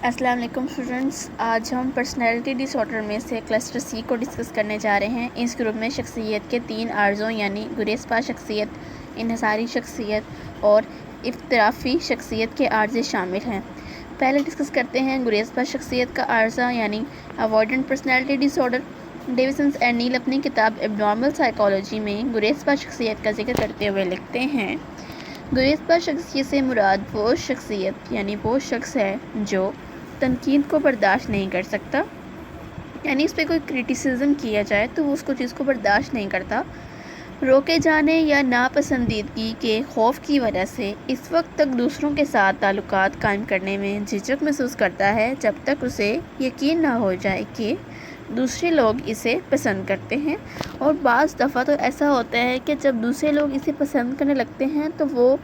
السلام علیکم اسٹوڈنٹس، آج ہم پرسنالٹی ڈس آرڈر میں سے کلسٹر سی کو ڈسکس کرنے جا رہے ہیں۔ اس گروپ میں شخصیت کے 3 عارضوں یعنی گریز پا شخصیت، انحصاری شخصیت اور اختلافی شخصیت کے عارضے شامل ہیں۔ پہلے ڈسکس کرتے ہیں گریز پا شخصیت کا عارضہ یعنی avoidant personality disorder. Davison and Neale اپنی کتاب ایب نارمل سائیکالوجی میں گریز پا شخصیت کا ذکر کرتے ہوئے لکھتے ہیں، گریز پا شخصیت سے مراد وہ شخصیت یعنی وہ شخص ہے جو تنقید کو برداشت نہیں کر سکتا، یعنی اس پہ کوئی کرٹیسزم کیا جائے تو وہ اس چیز کو برداشت نہیں کرتا۔ روکے جانے یا ناپسندیدگی کے خوف کی وجہ سے اس وقت تک دوسروں کے ساتھ تعلقات قائم کرنے میں جھجک محسوس کرتا ہے جب تک اسے یقین نہ ہو جائے کہ دوسرے لوگ اسے پسند کرتے ہیں، اور بعض دفعہ تو ایسا ہوتا ہے کہ جب دوسرے لوگ اسے پسند کرنے لگتے ہیں تو وہ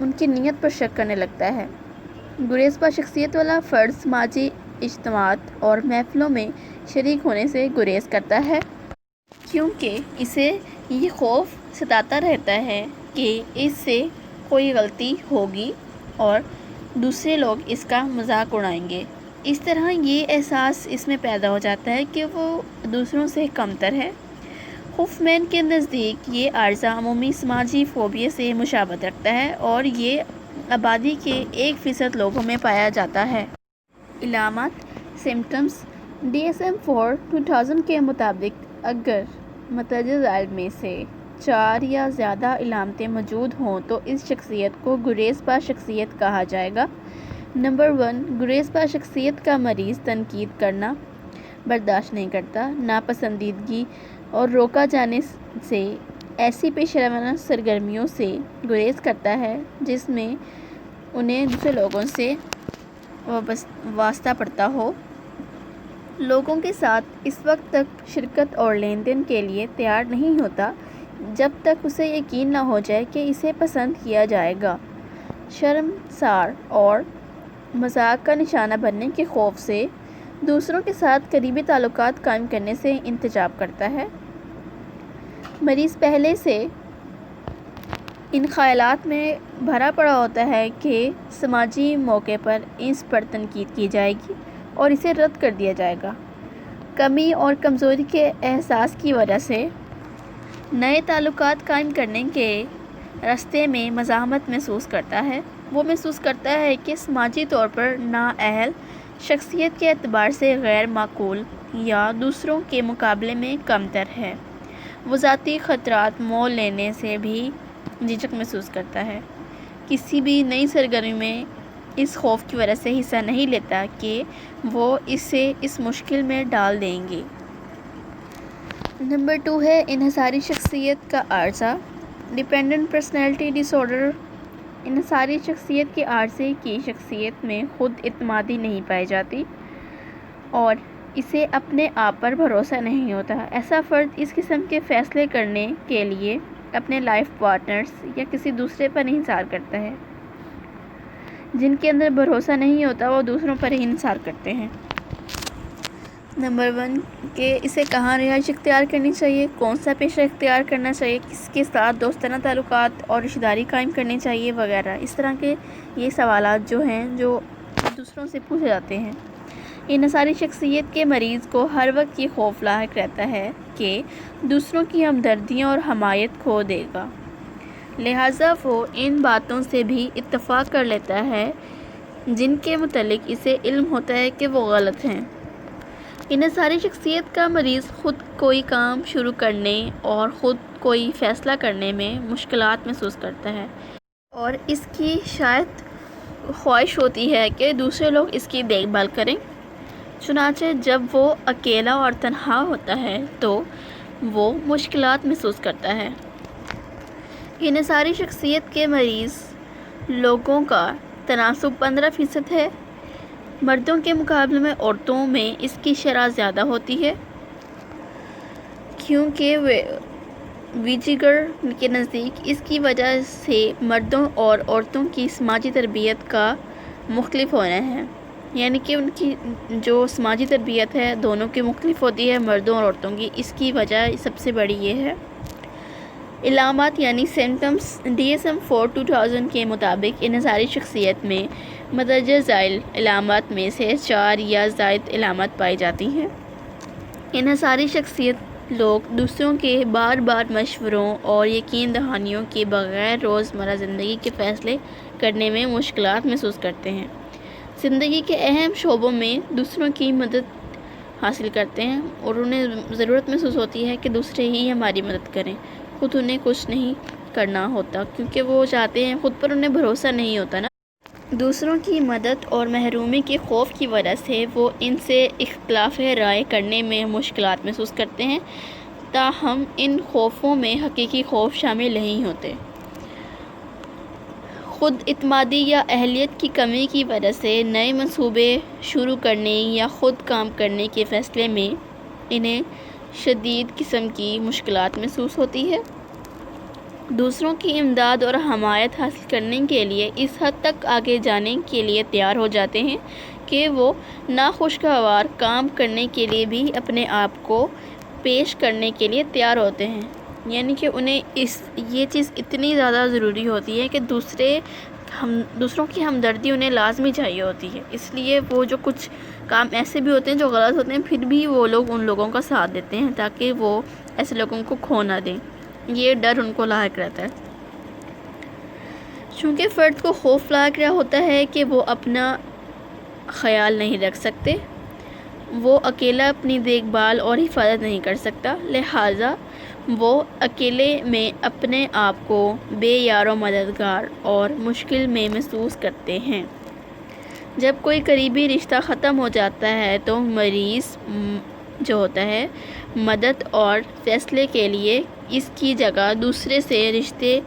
ان کی نیت پر شک کرنے لگتا ہے۔ گریز پا شخصیت والا فرد سماجی اجتماعات اور محفلوں میں شریک ہونے سے گریز کرتا ہے، کیونکہ اسے یہ خوف ستاتا رہتا ہے کہ اس سے کوئی غلطی ہوگی اور دوسرے لوگ اس کا مذاق اڑائیں گے۔ اس طرح یہ احساس اس میں پیدا ہو جاتا ہے کہ وہ دوسروں سے کمتر ہے۔ ہوفمین کے نزدیک یہ عارضہ عمومی سماجی فوبیا سے مشابہت رکھتا ہے اور یہ آبادی کے 1% لوگوں میں پایا جاتا ہے۔ علامات سمپٹمز DSM-4 2000 کے مطابق اگر متعدد ذیل میں سے 4 یا زیادہ علامتیں موجود ہوں تو اس شخصیت کو گریز پا شخصیت کہا جائے گا۔ نمبر 1، گریز پا شخصیت کا مریض تنقید کرنا برداشت نہیں کرتا، ناپسندیدگی اور روکا جانے سے ایسی پیش روانہ سرگرمیوں سے گریز کرتا ہے جس میں انہیں دوسرے لوگوں سے واسطہ پڑتا ہو۔ لوگوں کے ساتھ اس وقت تک شرکت اور لین دین کے لیے تیار نہیں ہوتا جب تک اسے یقین نہ ہو جائے کہ اسے پسند کیا جائے گا۔ شرمسار اور مذاق کا نشانہ بننے کے خوف سے دوسروں کے ساتھ قریبی تعلقات قائم کرنے سے انتجاب کرتا ہے۔ مریض پہلے سے ان خیالات میں بھرا پڑا ہوتا ہے کہ سماجی موقع پر اس پر تنقید کی جائے گی اور اسے رد کر دیا جائے گا۔ کمی اور کمزوری کے احساس کی وجہ سے نئے تعلقات قائم کرنے کے راستے میں مزاحمت محسوس کرتا ہے۔ وہ محسوس کرتا ہے کہ سماجی طور پر نااہل، شخصیت کے اعتبار سے غیر معقول یا دوسروں کے مقابلے میں کمتر ہے۔ وہ ذاتی خطرات مول لینے سے بھی جھجک محسوس کرتا ہے۔ کسی بھی نئی سرگرمی میں اس خوف کی وجہ سے حصہ نہیں لیتا کہ وہ اسے اس مشکل میں ڈال دیں گے۔ نمبر 2 ہے انحصاری شخصیت کا عارضہ ڈیپینڈنٹ پرسنالٹی ڈس آرڈر۔ انحصاری شخصیت کے عارضے کی شخصیت میں خود اعتمادی نہیں پائی جاتی اور اسے اپنے آپ پر بھروسہ نہیں ہوتا۔ ایسا فرد اس قسم کے فیصلے کرنے کے لیے اپنے لائف پارٹنرز یا کسی دوسرے پر انحصار کرتا ہے۔ جن کے اندر بھروسہ نہیں ہوتا وہ دوسروں پر ہی انحصار کرتے ہیں۔ نمبر 1 کہ اسے کہاں رہائش اختیار کرنی چاہیے، کون سا پیشہ اختیار کرنا چاہیے، کس کے ساتھ دوستانہ تعلقات اور رشتہ داری قائم کرنی چاہیے وغیرہ۔ اس طرح کے یہ سوالات جو ہیں جو دوسروں سے پوچھے جاتے ہیں۔ انحصاری شخصیت کے مریض کو ہر وقت یہ خوف لاحق رہتا ہے کہ دوسروں کی ہمدردیاں اور حمایت کھو دے گا، لہٰذا وہ ان باتوں سے بھی اتفاق کر لیتا ہے جن کے متعلق اسے علم ہوتا ہے کہ وہ غلط ہیں۔ انحصاری شخصیت کا مریض خود کوئی کام شروع کرنے اور خود کوئی فیصلہ کرنے میں مشکلات محسوس کرتا ہے اور اس کی شاید خواہش ہوتی ہے کہ دوسرے لوگ اس کی دیکھ بھال کریں۔ چنانچہ جب وہ اکیلا اور تنہا ہوتا ہے تو وہ مشکلات محسوس کرتا ہے۔ انحصاری شخصیت کے مریض لوگوں کا تناسب 15% ہے۔ مردوں کے مقابلے میں عورتوں میں اس کی شرح زیادہ ہوتی ہے، کیونکہ ویجیگر کے نزدیک اس کی وجہ سے مردوں اور عورتوں کی سماجی تربیت کا مختلف ہونا ہے، یعنی کہ ان کی جو سماجی تربیت ہے دونوں کی مختلف ہوتی ہے، مردوں اور عورتوں کی۔ اس کی وجہ سب سے بڑی یہ ہے۔ علامات یعنی سمپٹمز DSM-4 2000 کے مطابق انحصاری شخصیت میں مندرجہ ذیل علامات میں سے 4 یا زائد علامات پائی جاتی ہیں۔ انحصاری شخصیت لوگ دوسروں کے بار بار مشوروں اور یقین دہانیوں کے بغیر روزمرہ زندگی کے فیصلے کرنے میں مشکلات محسوس کرتے ہیں۔ زندگی کے اہم شعبوں میں دوسروں کی مدد حاصل کرتے ہیں اور انہیں ضرورت محسوس ہوتی ہے کہ دوسرے ہی ہماری مدد کریں، خود انہیں کچھ نہیں کرنا ہوتا، کیونکہ وہ چاہتے ہیں، خود پر انہیں بھروسہ نہیں ہوتا نا۔ دوسروں کی مدد اور محرومی کے خوف کی وجہ سے وہ ان سے اختلاف رائے کرنے میں مشکلات محسوس کرتے ہیں، تاہم ان خوفوں میں حقیقی خوف شامل نہیں ہوتے۔ خود اعتمادی یا اہلیت کی کمی کی وجہ سے نئے منصوبے شروع کرنے یا خود کام کرنے کے فیصلے میں انہیں شدید قسم کی مشکلات محسوس ہوتی ہے۔ دوسروں کی امداد اور حمایت حاصل کرنے کے لیے اس حد تک آگے جانے کے لیے تیار ہو جاتے ہیں کہ وہ ناخوشگوار کام کرنے کے لیے بھی اپنے آپ کو پیش کرنے کے لیے تیار ہوتے ہیں، یعنی کہ انہیں یہ چیز اتنی زیادہ ضروری ہوتی ہے کہ دوسروں کی ہمدردی انہیں لازمی چاہیے ہوتی ہے، اس لیے وہ جو کچھ کام ایسے بھی ہوتے ہیں جو غلط ہوتے ہیں، پھر بھی وہ لوگ ان لوگوں کا ساتھ دیتے ہیں تاکہ وہ ایسے لوگوں کو کھو نہ دیں۔ یہ ڈر ان کو لاحق رہتا ہے۔ چونکہ فرد کو خوف لاحق رہا ہوتا ہے کہ وہ اپنا خیال نہیں رکھ سکتے، وہ اکیلا اپنی دیکھ بھال اور حفاظت نہیں کر سکتا، لہٰذا وہ اکیلے میں اپنے آپ کو بے یار و مددگار اور مشکل میں محسوس کرتے ہیں۔ جب کوئی قریبی رشتہ ختم ہو جاتا ہے تو مریض جو ہوتا ہے مدد اور فیصلے کے لیے اس کی جگہ دوسرے سے رشتے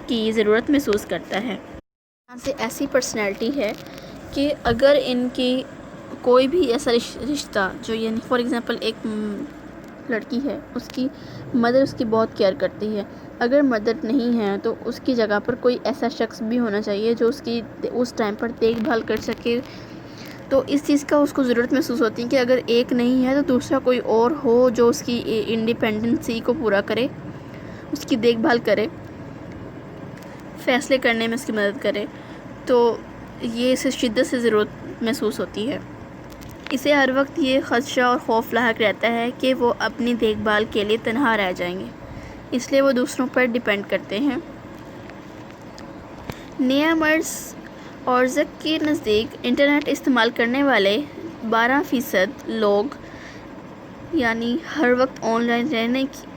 کی ضرورت محسوس کرتا ہے۔ یہاں سے ایسی پرسنالٹی ہے کہ اگر ان کی کوئی بھی ایسا رشتہ جو، یعنی فار ایگزامپل ایک لڑکی ہے، اس کی مدر اس کی بہت کیئر کرتی ہے، اگر مدد نہیں ہے تو اس کی جگہ پر کوئی ایسا شخص بھی ہونا چاہیے جو اس کی اس ٹائم پر دیکھ بھال کر سکے۔ تو اس چیز کا اس کو ضرورت محسوس ہوتی ہے کہ اگر ایک نہیں ہے تو دوسرا کوئی اور ہو جو اس کی انڈیپینڈنسی کو پورا کرے، اس کی دیکھ بھال کرے، فیصلے کرنے میں اس کی مدد کرے۔ تو یہ اسے شدت سے ضرورت محسوس ہوتی ہے۔ اسے ہر وقت یہ خدشہ اور خوف لاحق رہتا ہے کہ وہ اپنی دیکھ بھال کے لیے تنہا رہ جائیں گے، اس لیے وہ دوسروں پر ڈیپینڈ کرتے ہیں۔ نیا مرز اورزک کے نزدیک انٹرنیٹ استعمال کرنے والے 12% لوگ، یعنی ہر وقت آن لائن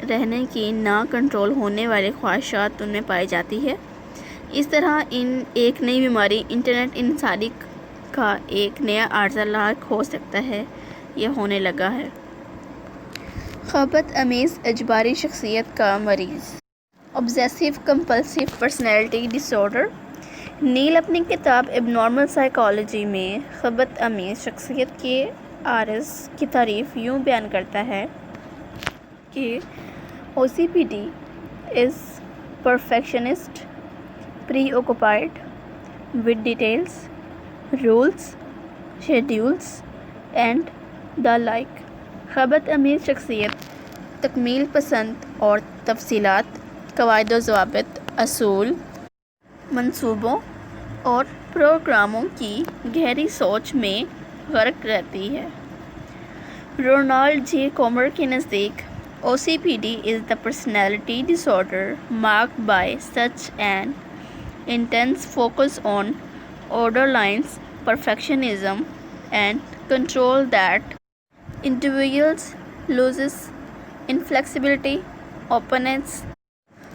رہنے کی نا کنٹرول ہونے والی خواہشات ان میں پائی جاتی ہے۔ اس طرح ایک نئی بیماری انٹرنیٹ انحصاری کا ایک نیا عارضہ لاحق ہو سکتا ہے یا ہونے لگا ہے۔ خبت آمیز اجباری شخصیت کا مریض، obsessive compulsive personality disorder۔ نیل اپنی کتاب ایبنارمل سائیکالوجی میں خبت آمیز شخصیت کے عارض کی تعریف یوں بیان کرتا ہے کہ OCPD is perfectionist, preoccupied with details, rules, schedules and the like۔ خبت آمیز شخصیت تکمیل پسند اور تفصیلات، قواعد و ضوابط، اصول، منصوبوں اور پروگراموں کی گہری سوچ میں غرق رہتی ہے۔ رونالڈ جے کومر کے نزدیک OCPD is the personality disorder marked by such an intense focus on order lines, perfectionism and control that individuals loses inflexibility, openness۔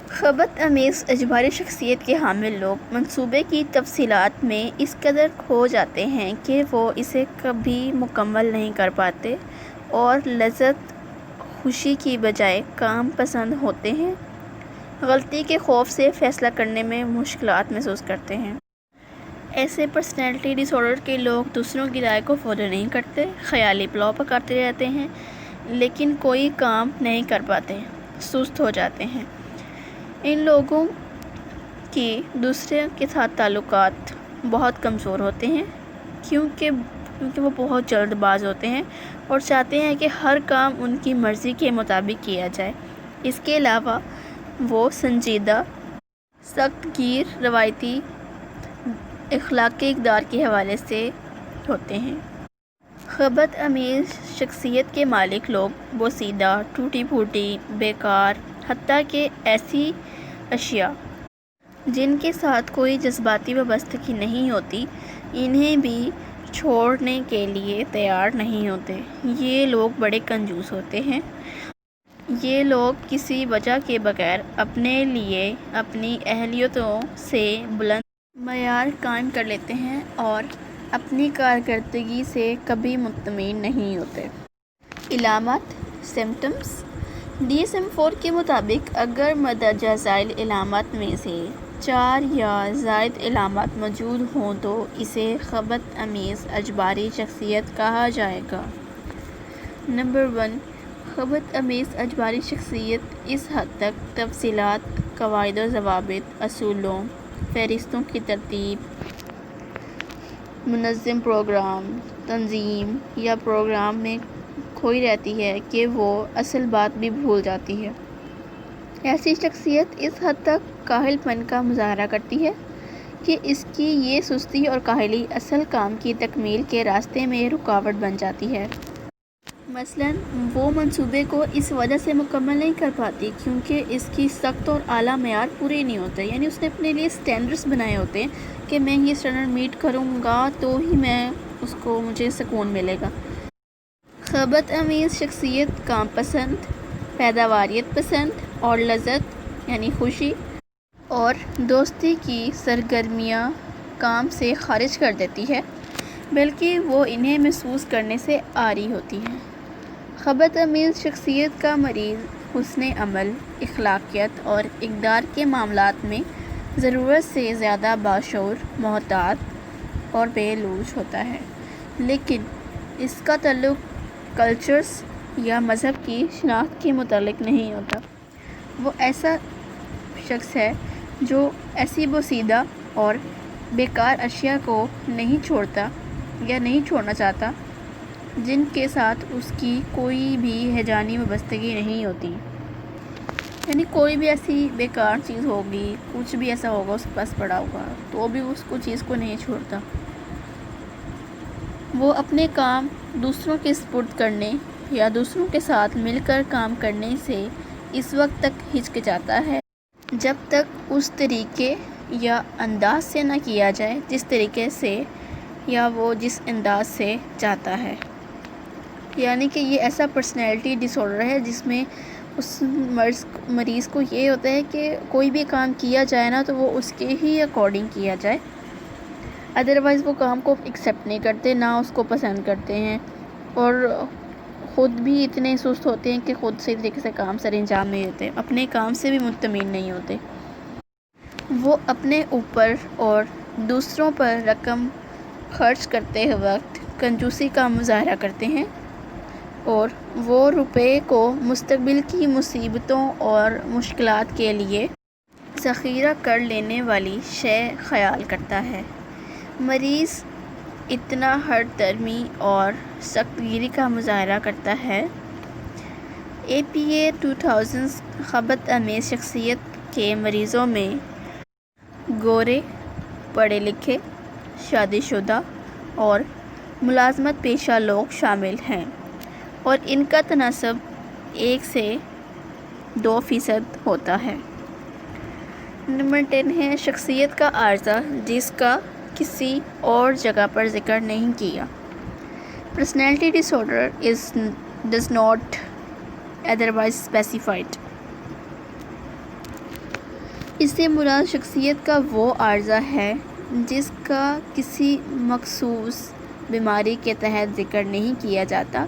خبت آمیز اجباری شخصیت کے حامل لوگ منصوبے کی تفصیلات میں اس قدر کھو جاتے ہیں کہ وہ اسے کبھی مکمل نہیں کر پاتے اور لذت خوشی کی بجائے کام پسند ہوتے ہیں۔ غلطی کے خوف سے فیصلہ کرنے میں مشکلات محسوس کرتے ہیں۔ ایسے پرسنالٹی ڈس آرڈر کے لوگ دوسروں کی رائے کو فالو نہیں کرتے، خیالی پلاؤ پکارتے رہتے ہیں لیکن کوئی کام نہیں کر پاتے، سست ہو جاتے ہیں۔ ان لوگوں کے دوسرے کے ساتھ تعلقات بہت کمزور ہوتے ہیں کیونکہ وہ بہت جلد باز ہوتے ہیں اور چاہتے ہیں کہ ہر کام ان کی مرضی کے مطابق کیا جائے۔ اس کے علاوہ وہ سنجیدہ، سخت گیر روایتی اخلاقی اقدار کے حوالے سے ہوتے ہیں۔ خبت امیز شخصیت کے مالک لوگ بوسیدہ، ٹوٹی پھوٹی، بیکار، حتیٰ کہ ایسی اشیاء جن کے ساتھ کوئی جذباتی وابستگی نہیں ہوتی انہیں بھی چھوڑنے کے لیے تیار نہیں ہوتے۔ یہ لوگ بڑے کنجوس ہوتے ہیں۔ یہ لوگ کسی وجہ کے بغیر اپنے لیے اپنی اہلیتوں سے بلند معیار قائم کر لیتے ہیں اور اپنی کارکردگی سے کبھی مطمئن نہیں ہوتے۔ علامات سمپٹمز ڈی ایس ایم 4 کے مطابق اگر مندرجہ ذیل علامات میں سے 4 یا زائد علامات موجود ہوں تو اسے خبث امیز اجباری شخصیت کہا جائے گا۔ نمبر 1، خبث امیز اجباری شخصیت اس حد تک تفصیلات، قواعد و ضوابط، اصولوں، فہرستوں کی ترتیب، منظم پروگرام، تنظیم یا پروگرام میں کھوئی رہتی ہے کہ وہ اصل بات بھی بھول جاتی ہے۔ ایسی شخصیت اس حد تک کاہل پن کا مظاہرہ کرتی ہے کہ اس کی یہ سستی اور کاہلی اصل کام کی تکمیل کے راستے میں رکاوٹ بن جاتی ہے۔ مثلاً وہ منصوبے کو اس وجہ سے مکمل نہیں کر پاتی کیونکہ اس کی سخت اور اعلیٰ معیار پورے نہیں ہوتے، یعنی اس نے اپنے لیے سٹینڈرڈز بنائے ہوتے ہیں کہ میں یہ سٹینڈرڈ میٹ کروں گا تو ہی مجھے سکون ملے گا۔ خبث امیز شخصیت کام پسند، پیداواریت پسند اور لذت یعنی خوشی اور دوستی کی سرگرمیاں کام سے خارج کر دیتی ہے، بلکہ وہ انہیں محسوس کرنے سے عاری ہوتی ہے۔ خبث امیز شخصیت کا مریض حسن عمل، اخلاقیات اور اقدار کے معاملات میں ضرورت سے زیادہ باشعور، محتاط اور بے لوث ہوتا ہے، لیکن اس کا تعلق کلچرز یا مذہب کی شناخت کے متعلق نہیں ہوتا۔ وہ ایسا شخص ہے جو ایسی بوسیدہ اور بیکار اشیاء کو نہیں چھوڑتا یا نہیں چھوڑنا چاہتا جن کے ساتھ اس کی کوئی بھی ہیجانی وابستگی نہیں ہوتی، یعنی کوئی بھی ایسی بیکار چیز ہوگی، کچھ بھی ایسا ہوگا اس کے پاس پڑا ہوگا تو وہ بھی اس چیز کو نہیں چھوڑتا۔ وہ اپنے کام دوسروں کے سپرد کرنے یا دوسروں کے ساتھ مل کر کام کرنے سے اس وقت تک ہچکچاتا ہے جب تک اس طریقے یا انداز سے نہ کیا جائے جس طریقے سے یا وہ جس انداز سے چاہتا ہے۔ یعنی کہ یہ ایسا پرسنالٹی ڈس آرڈر ہے جس میں اس مریض کو یہ ہوتا ہے کہ کوئی بھی کام کیا جائے نا تو وہ اس کے ہی اکارڈنگ کیا جائے، ادروائز وہ کام کو ایکسیپٹ نہیں کرتے، نہ اس کو پسند کرتے ہیں، اور خود بھی اتنے سست ہوتے ہیں کہ خود صحیح طریقے سے کام سر انجام نہیں دیتے، اپنے کام سے بھی مطمئن نہیں ہوتے۔ وہ اپنے اوپر اور دوسروں پر رقم خرچ کرتے وقت کنجوسی کا مظاہرہ کرتے ہیں اور وہ روپے کو مستقبل کی مصیبتوں اور مشکلات کے لیے ذخیرہ کر لینے والی شے خیال کرتا ہے۔ مریض اتنا ہٹ درمی اور سخت گیری کا مظاہرہ کرتا ہے۔ APA 2000 خبث امیز شخصیت کے مریضوں میں گورے، پڑھے لکھے، شادی شدہ اور ملازمت پیشہ لوگ شامل ہیں اور ان کا تناسب 1 سے 2% ہوتا ہے۔ نمبر 10 ہے شخصیت کا عارضہ جس کا کسی اور جگہ پر ذکر نہیں کیا۔ Personality disorder does not otherwise specified۔ اس سے مراد شخصیت کا وہ عارضہ ہے جس کا کسی مخصوص بیماری کے تحت ذکر نہیں کیا جاتا،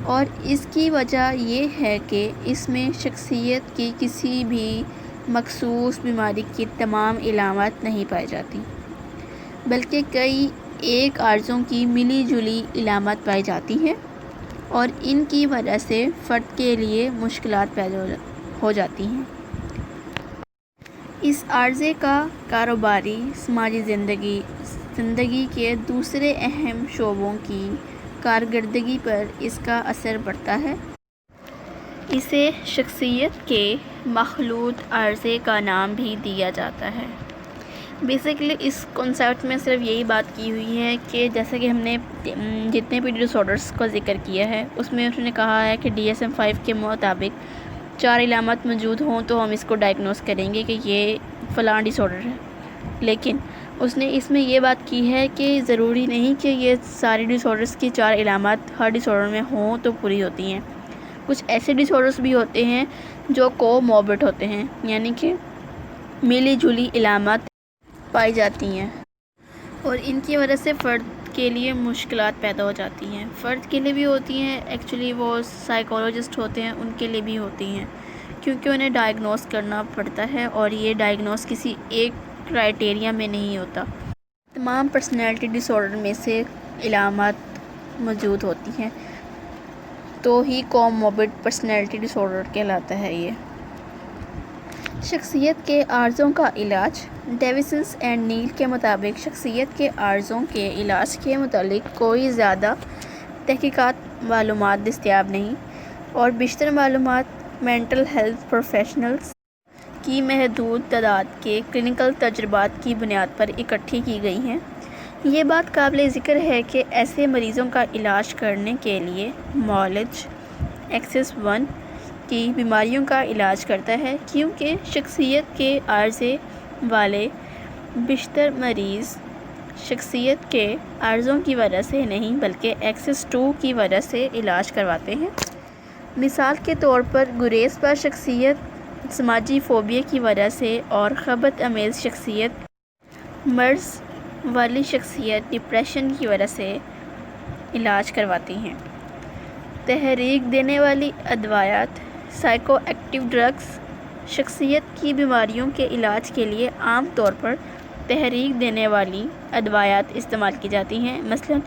اور اس کی وجہ یہ ہے کہ اس میں شخصیت کی کسی بھی مخصوص بیماری کی تمام علامات نہیں پائی جاتی، بلکہ کئی ایک عارضوں کی ملی جلی علامات پائی جاتی ہیں اور ان کی وجہ سے فرد کے لیے مشکلات پیدا ہو جاتی ہیں۔ اس عارضے کا کاروباری، سماجی زندگی کے دوسرے اہم شعبوں کی کارکردگی پر اس کا اثر پڑتا ہے۔ اسے شخصیت کے مخلوط عارضے کا نام بھی دیا جاتا ہے۔ بیسیکلی اس کنسیپٹ میں صرف یہی بات کی ہوئی ہے کہ جیسا کہ ہم نے جتنے بھی ڈس آرڈرس کا ذکر کیا ہے اس میں انہوں نے کہا ہے کہ DSM-5 کے مطابق 4 علامات موجود ہوں تو ہم اس کو ڈائگنوز کریں گے کہ یہ فلاں ڈس آرڈر ہے، لیکن اس نے اس میں یہ بات کی ہے کہ ضروری نہیں کہ یہ ساری ڈس آرڈرس کی 4 علامات ہر ڈس آرڈر میں ہوں تو پوری ہوتی ہیں۔ کچھ ایسے ڈس آرڈرس بھی ہوتے ہیں جو کوموربڈ ہوتے ہیں، یعنی کہ ملی جلی علامات پائی جاتی ہیں اور ان کی وجہ سے فرد کے لیے مشکلات پیدا ہو جاتی ہیں۔ فرد کے لیے بھی ہوتی ہیں، ایکچولی وہ سائیکولوجسٹ ہوتے ہیں ان کے لیے بھی ہوتی ہیں، کیونکہ انہیں ڈائگنوز کرنا پڑتا ہے اور یہ ڈائگنوز کسی ایک کرائٹیریا میں نہیں ہوتا۔ تمام پرسنالٹی ڈس آرڈر میں سے علامات موجود ہوتی ہیں تو ہی کوموربڈ پرسنالٹی ڈس آرڈر کہلاتا ہے۔ یہ شخصیت کے عارضوں کا علاج۔ ڈیویسنس اینڈ نیل کے مطابق شخصیت کے عارضوں کے علاج کے متعلق کوئی زیادہ تحقیقات معلومات دستیاب نہیں، اور بیشتر معلومات مینٹل ہیلتھ پروفیشنلز کی محدود تعداد کے کلینکل تجربات کی بنیاد پر اکٹھی کی گئی ہیں۔ یہ بات قابل ذکر ہے کہ ایسے مریضوں کا علاج کرنے کے لیے معالج ایکسس 1 کی بیماریوں کا علاج کرتا ہے، کیونکہ شخصیت کے عارضے والے بیشتر مریض شخصیت کے عارضوں کی وجہ سے نہیں بلکہ ایکسس 2 کی وجہ سے علاج کرواتے ہیں۔ مثال کے طور پر گریز پر شخصیت سماجی فوبیا کی وجہ سے اور خبث آمیز شخصیت مرض والی شخصیت ڈپریشن کی وجہ سے علاج کرواتی ہیں۔ تحریک دینے والی ادویات سائیکو ایکٹیو ڈرگز شخصیت کی بیماریوں کے علاج کے لیے عام طور پر تحریک دینے والی ادویات استعمال کی جاتی ہیں۔ مثلاً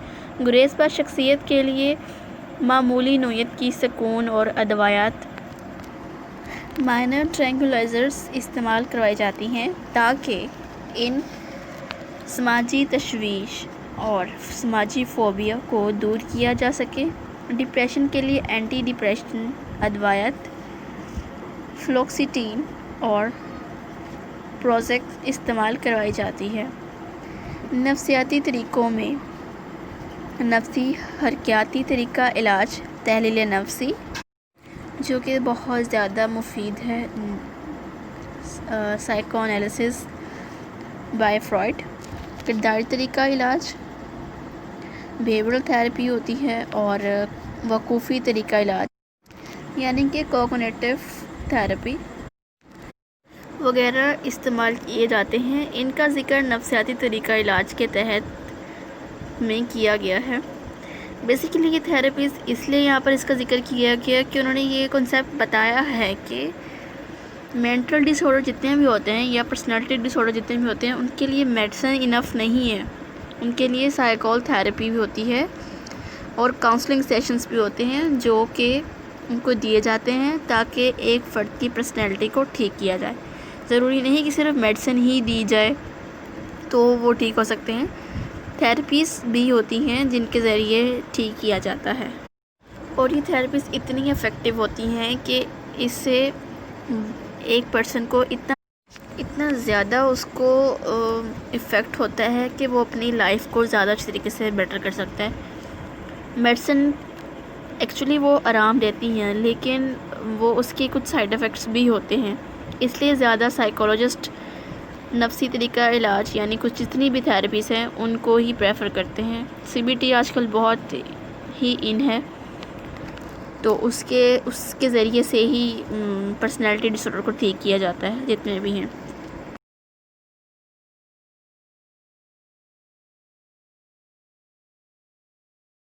گریز پر شخصیت کے لیے معمولی نوعیت کی سکون اور ادویات مائنر ٹرینکولائزرز استعمال کروائی جاتی ہیں تاکہ ان سماجی تشویش اور سماجی فوبیا کو دور کیا جا سکے۔ ڈپریشن کے لیے اینٹی ڈپریشن ادویات فلوکسیٹین اور پروزیک استعمال کروائی جاتی ہے۔ نفسیاتی طریقوں میں نفسی حرکیاتی طریقہ علاج تحلیل نفسی، جو کہ بہت زیادہ مفید ہے، سائیکو انالیسس بائی فرائڈ۔ کرداری طریقہ علاج بیہیورل تھراپی ہوتی ہے، اور وقوفی طریقہ علاج یعنی کہ کوگنیٹیو تھراپی وغیرہ استعمال کیے جاتے ہیں۔ ان کا ذکر نفسیاتی طریقہ علاج کے تحت میں کیا گیا ہے۔ بیسیکلی یہ تھراپیز اس لیے یہاں پر اس کا ذکر کیا گیا کہ انہوں نے یہ کنسیپٹ بتایا ہے کہ مینٹل ڈس آرڈر جتنے بھی ہوتے ہیں یا پرسنالٹی ڈس آرڈر جتنے بھی ہوتے ہیں ان کے لیے میڈیسن انف نہیں ہے، ان کے لیے سائیکول تھراپی بھی ہوتی ہے اور کاؤنسلنگ سیشنز بھی ہوتے ہیں جو کہ ان کو دیے جاتے ہیں تاکہ ایک فرد کی پرسنالٹی کو ٹھیک کیا جائے۔ ضروری نہیں کہ صرف میڈیسن ہی دی جائے تو وہ ٹھیک ہو سکتے ہیں، تھراپیز بھی ہوتی ہیں جن کے ذریعے ٹھیک کیا جاتا ہے، اور یہ تھراپیز اتنی افیکٹو ہوتی ہیں کہ اس سے ایک پرسن کو اتنا زیادہ اس کو افیکٹ ہوتا ہے کہ وہ اپنی لائف کو زیادہ اچھی طریقے سے بیٹر کر سکتا ہے۔ میڈیسن ایکچولی وہ آرام دیتی ہیں لیکن وہ اس کے کچھ سائیڈ ایفیکٹس بھی ہوتے ہیں، اس لیے زیادہ سائیکولوجسٹ نفسی طریقہ علاج یعنی کچھ جتنی بھی تھراپیز ہیں ان کو ہی پریفر کرتے ہیں۔ CBT آج کل بہت ہی ان ہے، تو اس کے ذریعے سے ہی پرسنالٹی ڈس آرڈر کو ٹھیک کیا جاتا ہے جتنے بھی ہیں۔